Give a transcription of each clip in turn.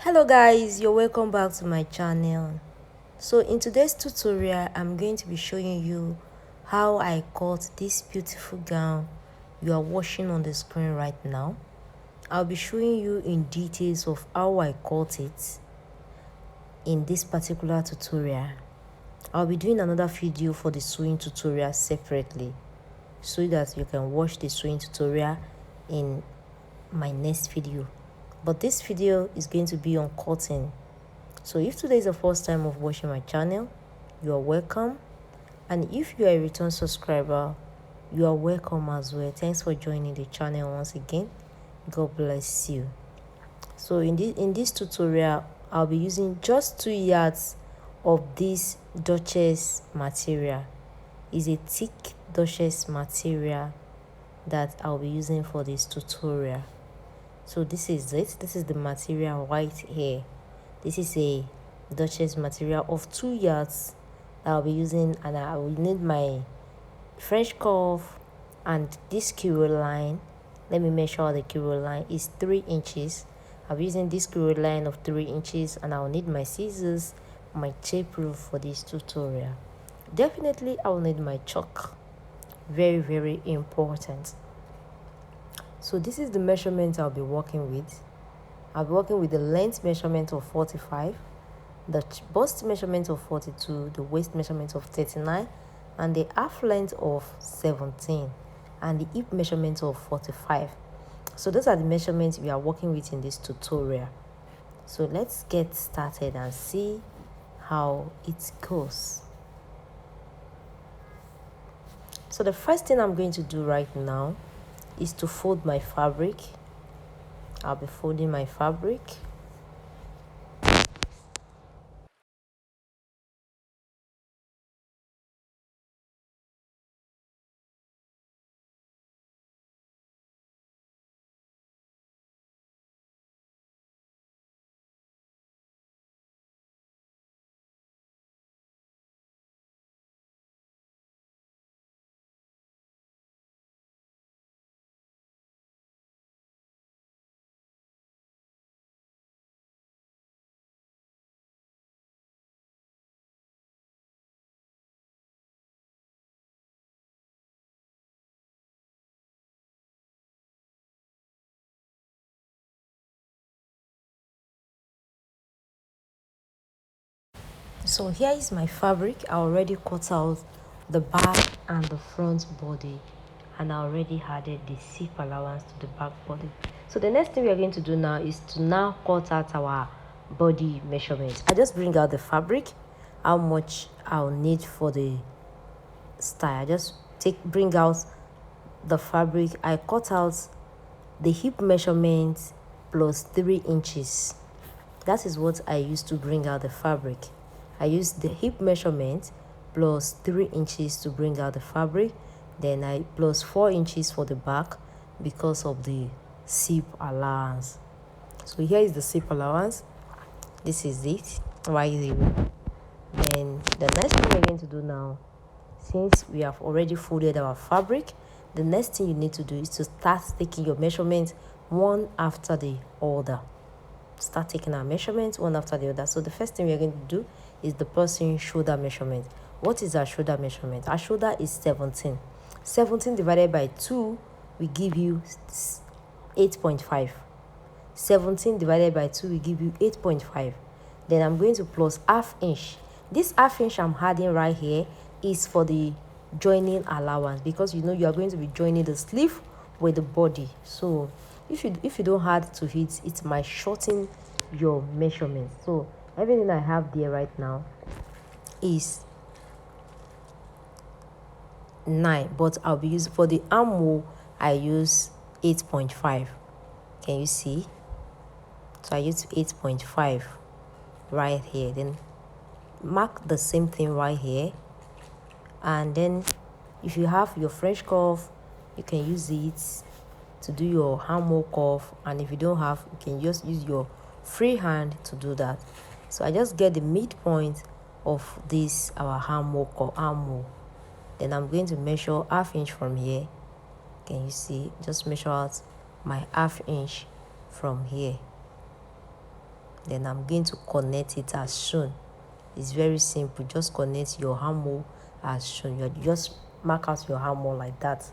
Hello guys, you're welcome back to my channel. So in today's tutorial I'm going to be showing you how I cut this beautiful gown you are watching on the screen right now. I'll be showing you in details of how I cut it in this particular tutorial. I'll be doing another video for the sewing tutorial separately so that you can watch the sewing tutorial in my next video. But this video is going to be on cutting. So if today is the first time of watching my channel, you are welcome. And if you are a return subscriber, you are welcome as well. Thanks for joining the channel once again. God bless you. So in this tutorial, I'll be using just 2 yards of this Duchess material. It's a thick Duchess material that I'll be using for this tutorial. So this is it. This is the material right here. This is a Duchess material of 2 yards that I'll be using, and I will need my French cuff and this curl line. Let me make sure the curl line is 3 inches. I'll be using this curl line of 3 inches, and I'll need my scissors, my tape rule for this tutorial. Definitely I'll need my chalk. Very important. So this is the measurement I'll be working with. I'll be working with the length measurement of 45, the bust measurement of 42, the waist measurement of 39, and the half length of 17, and the hip measurement of 45. So those are the measurements we are working with in this tutorial. So let's get started and see how it goes. So the first thing I'm going to do right now is to fold my fabric. I'll be folding my fabric. So here is my fabric. I already cut out the back and the front body, and I already added the zip allowance to the back body. So the next thing we are going to do now is to now cut out our body measurements. I just bring out the fabric, how much I'll need for the style. I just bring out the fabric. I cut out the hip measurement plus 3 inches. That is what I used to bring out the fabric. I used the hip measurement plus 3 inches to bring out the fabric. Then I plus 4 inches for the back because of the zip allowance. So here is the zip allowance. This is it right here. Then the next thing we're going to do now, since we have already folded our fabric, the next thing you need to do is to start taking your measurements one after the other. Start taking our measurements one after the other. So the first thing we're going to do is the person's shoulder measurement. What is our shoulder measurement? Our shoulder is 17. 17 divided by 2 will give you 8.5. 17 divided by 2 will give you 8.5. Then I'm going to plus half inch. This half inch I'm adding right here is for the joining allowance, because you are going to be joining the sleeve with the body. So if you don't add to it, it might shorten your measurements. So everything I have there right now is 9, but I'll be using for the armhole, I use 8.5. Can you see? So I use 8.5 right here. Then mark the same thing right here, and then if you have your French cuff, you can use it to do your armhole cuff, and if you don't have, you can just use your free hand to do that. So I just get the midpoint of this our armhole. Then I'm going to measure half inch from here. Can you see? Just measure out my half inch from here. Then I'm going to connect it as shown. It's very simple. Just connect your armhole as shown. You just mark out your armhole like that.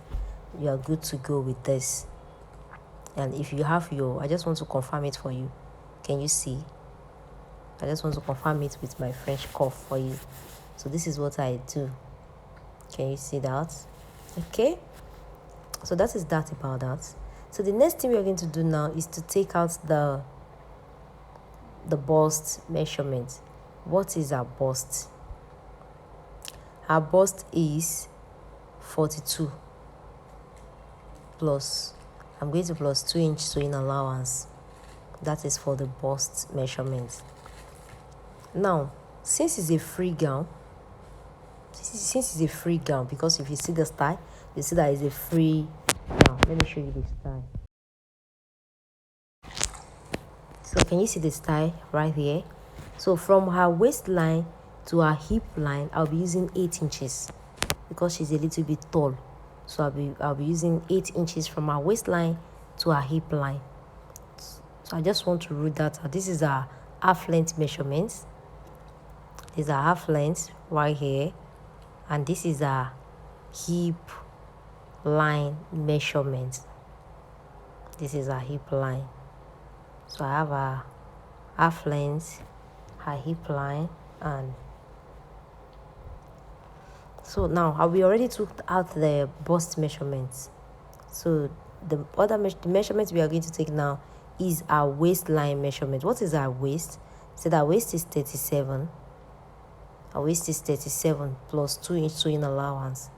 You are good to go with this. And if you have your, I just want to confirm it for you. Can you see? I just want to confirm it with my French cuff for you. So this is what I do. Can you see that? Okay. So that is that about that. So the next thing we are going to do now is to take out the bust measurement. What is our bust? Our bust is 42 plus, I'm going to plus 2-inch sewing allowance. That is for the bust measurement. Now, since it's a free gown, because if you see the style, you see that it's a free gown. Let me show you the style. So can you see the style right here? So from her waistline to her hip line, I'll be using 8 inches because she's a little bit tall. So I'll be using 8 inches from her waistline to her hip line. So I just want to rule that out. This is our half length measurements. These are half length right here, and this is our hip line measurement. This is our hip line. So I have a half length, her hip line, and so now we already took out the bust measurements. So the measurements we are going to take now is our waistline measurement. What is our waist? So our waist is 37. Our waist is 37 plus 2-inch sewing allowance.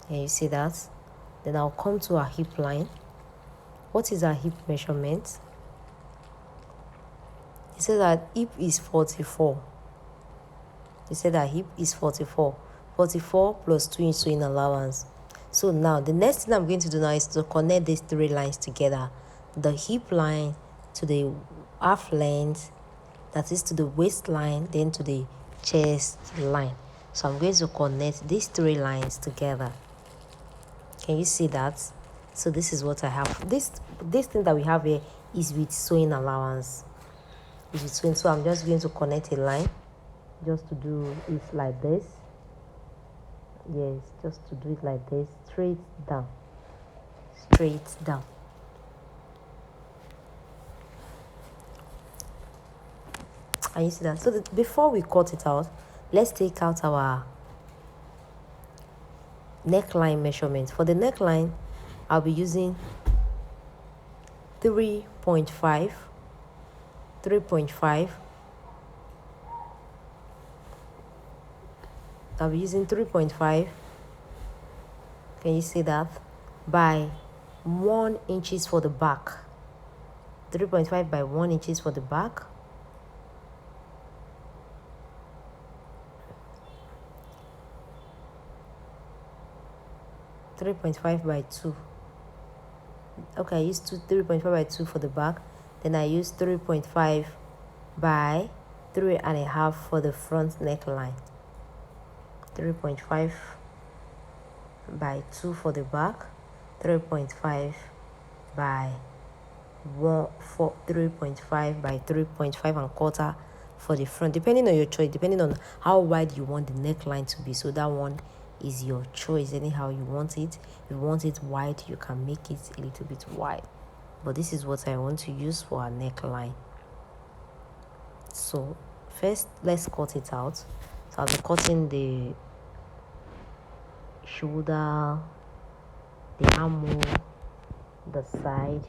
Can you see that? Then I'll come to our hip line. What is our hip measurement? It says that hip is 44. It said that hip is 44. 44 plus 2-inch sewing allowance. So now the next thing I'm going to do now is to connect these 3 lines together. The hip line to the half length, that is to the waistline, then to the chest line. So I'm going to connect these 3 lines together. Can you see that? So this is what I have. This thing that we have here is with sewing allowance. So I'm just going to connect a line, just to do it like this. Yes, just to do it like this, straight down. And you see that? So before we cut it out, let's take out our neckline measurement. For the neckline, I'll be using 3.5. I'll be using 3.5. Can you see that? By 1 inches for the back. 3.5 by 1 inches for the back. .5 by 2. Okay, I used 3.5 by 2 for the back. Then I used 3.5 by 3.5 for the front neckline. 3.5 by 2 for the back. 3.5 by 3.5 by 3.5 and quarter for the front, depending on your choice, depending on how wide you want the neckline to be. So that one is your choice, anyhow you want it. If you want it wide, you can make it a little bit wide, but this is what I want to use for our neckline. So first, let's cut it out. So I'll be cutting the shoulder, the armhole, the side.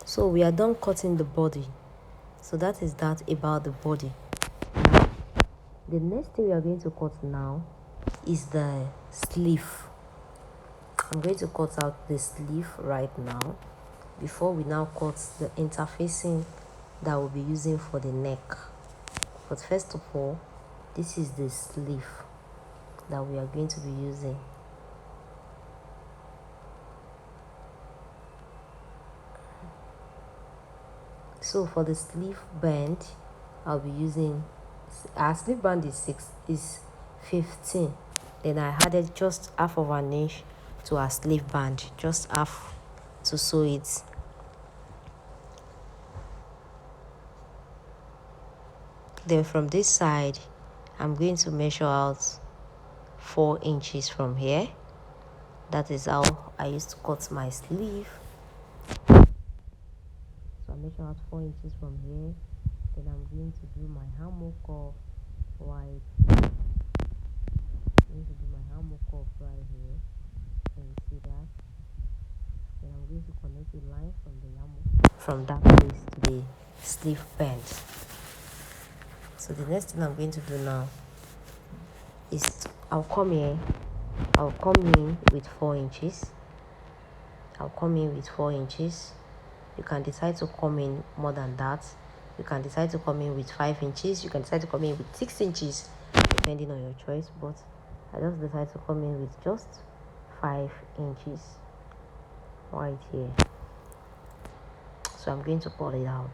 So we are done cutting the body. So that is that about the body. The next thing we are going to cut now is the sleeve. I'm going to cut out the sleeve right now before we now cut the interfacing that we'll be using for the neck. But first of all, this is the sleeve that we are going to be using. So for the sleeve band, I'll be using, our sleeve band is 15. Then I added just half of an inch to our sleeve band, just half, to sew it. Then from this side, I'm going to measure out 4 inches from here. That is how I used to cut my sleeve. So I measure out 4 inches from here. Then I'm going to do my hammock cuff right. I'm going to do my hammock cuff right here. Can you see that? Then I'm going to connect a line from the hammock, from that place to the sleeve band. So the next thing I'm going to do now is I'll come in with 4 inches. I'll come in with 4 inches. You can decide to come in more than that. You can decide to come in with 5 inches. You can decide to come in with 6 inches, depending on your choice. But I just decided to come in with just 5 inches right here. So I'm going to pull it out.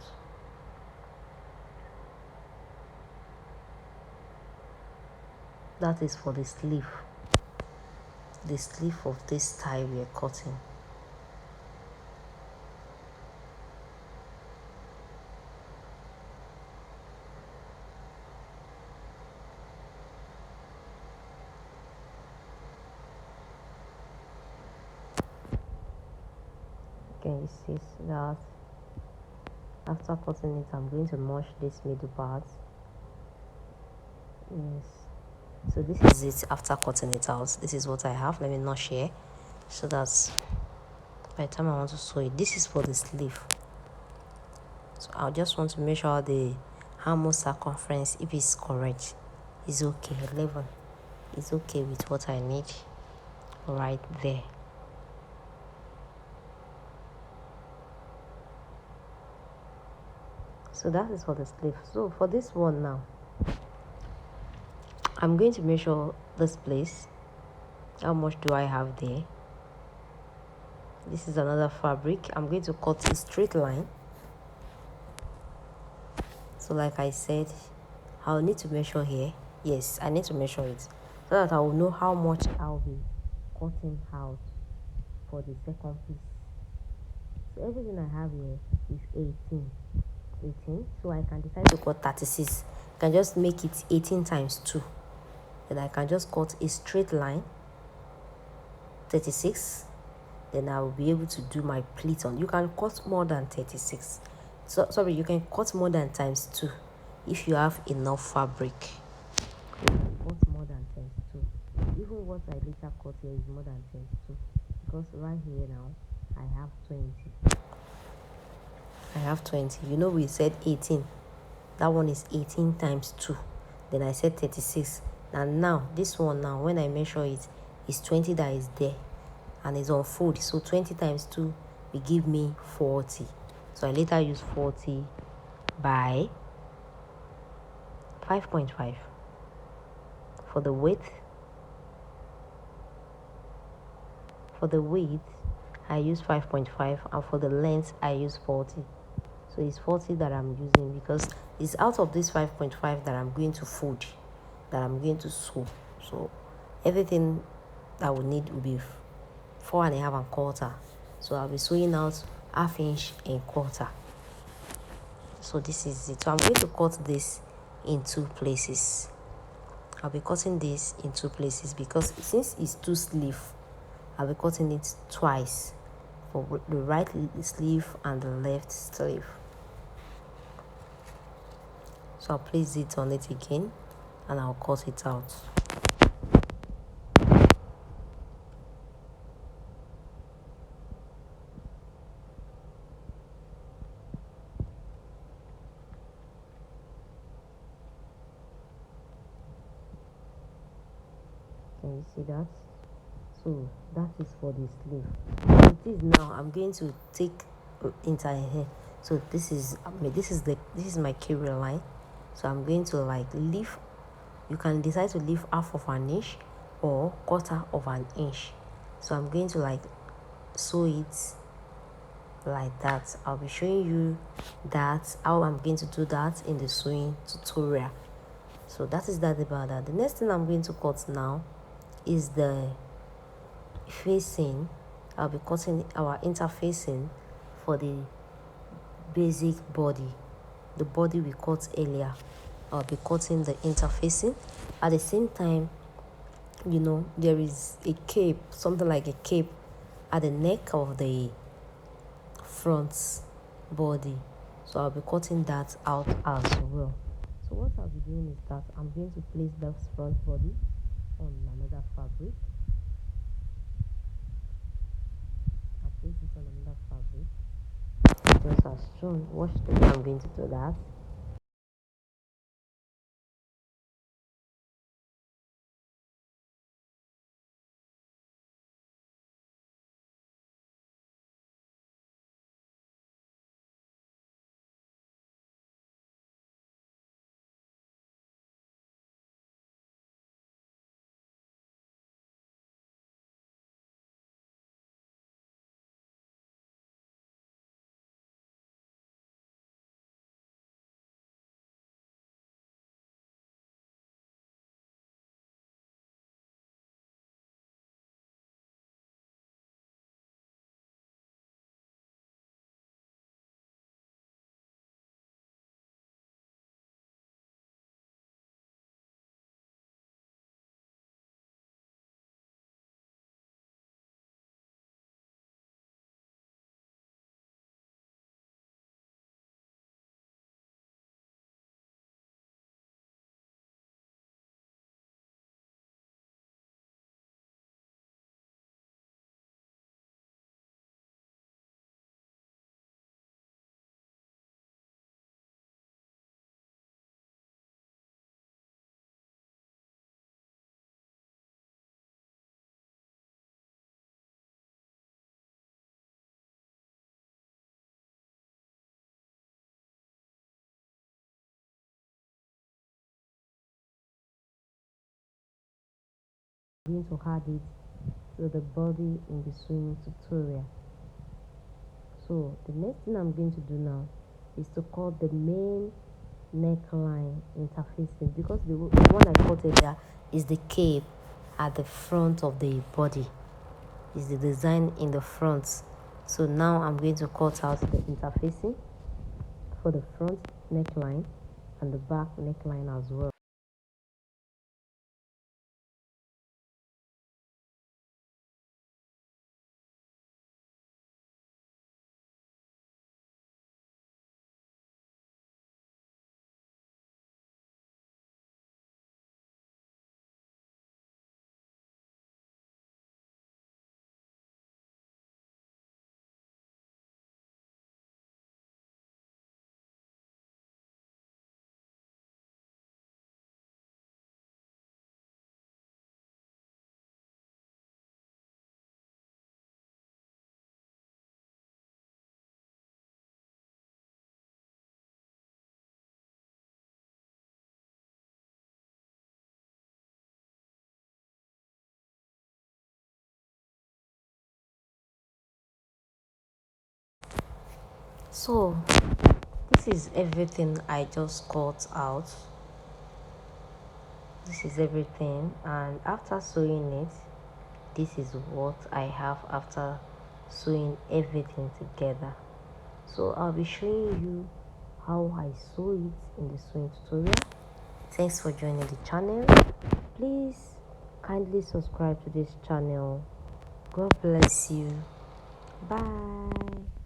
That is for the sleeve of this tie we are cutting. Can you see that? After cutting it, I'm going to notch this middle part. Yes. So this is it after cutting it out. This is what I have. Let me notch here, so that by the time I want to sew it, this is for the sleeve. So I just want to measure the hammer circumference. If it's correct, it's okay. 11 is okay with what I need right there. So that is for the sleeve. So for this one now, I'm going to measure this place. How much do I have there? This is another fabric. I'm going to cut a straight line. So like I said, I'll need to measure here. Yes, I need to measure it so that I will know how much I'll be cutting out for the second piece. So everything I have here is 18. So I can decide to cut 36. I can just make it 18 times 2. Then I can just cut a straight line, 36. Then I will be able to do my pleat on. You can cut more than 36. So sorry, you can cut more than times 2 if you have enough fabric. You can cut more than times 2. Even what I later cut here is more than times 2, because right here now I have 20. You know, we said 18. That one is 18 times 2. Then I said 36. And now this one, now when I measure it, is 20 that is there and it's on fold. So 20 times 2 will give me 40. So I later use 40 by 5.5 for the width. For the width, I use 5.5, and for the length, I use 40. So it's 40 that I'm using, because it's out of this 5.5 that I'm going to fold, that I'm going to sew. So everything that we need will be 4.5 and quarter. So I'll be sewing out 1/2 inch and quarter. So this is it. So I'm going to cut this in 2 places. I'll be cutting this in 2 places because since it's 2 sleeve, I'll be cutting it twice, for the right sleeve and the left sleeve. So I'll place it on it again and I'll cut it out. Can you see that? So that is for the sleeve. It is now I'm going to take entire hair. So this is my carrier line. So I'm going to like leave. You can decide to leave 1/2 of an inch or 1/4 of an inch. So I'm going to like sew it like that. I'll be showing you that how I'm going to do that in the sewing tutorial. So that is that about that. The next thing I'm going to cut now is the facing. I'll be cutting our interfacing for the basic body, the body we cut earlier. I'll be cutting the interfacing. At the same time, there is a cape, something like a cape at the neck of the front body, so I'll be cutting that out as well. So what I'll be doing is that I'm going to place the front body on another fabric. I'll place it on another fabric just as shown. Watch the way I'm going to do that. I'm going to add it to the body in the sewing tutorial. So the next thing I'm going to do now is to cut the main neckline interfacing, because the one I cut earlier is the cape at the front of the body, is the design in the front. So now I'm going to cut out the interfacing for the front neckline and the back neckline as well. So this is everything I just cut out. This is everything, and after sewing it, this is what I have after sewing everything together. So I'll be showing you how I sew it in the sewing tutorial. Thanks for joining the channel. Please kindly subscribe to this channel. God bless you. Bye.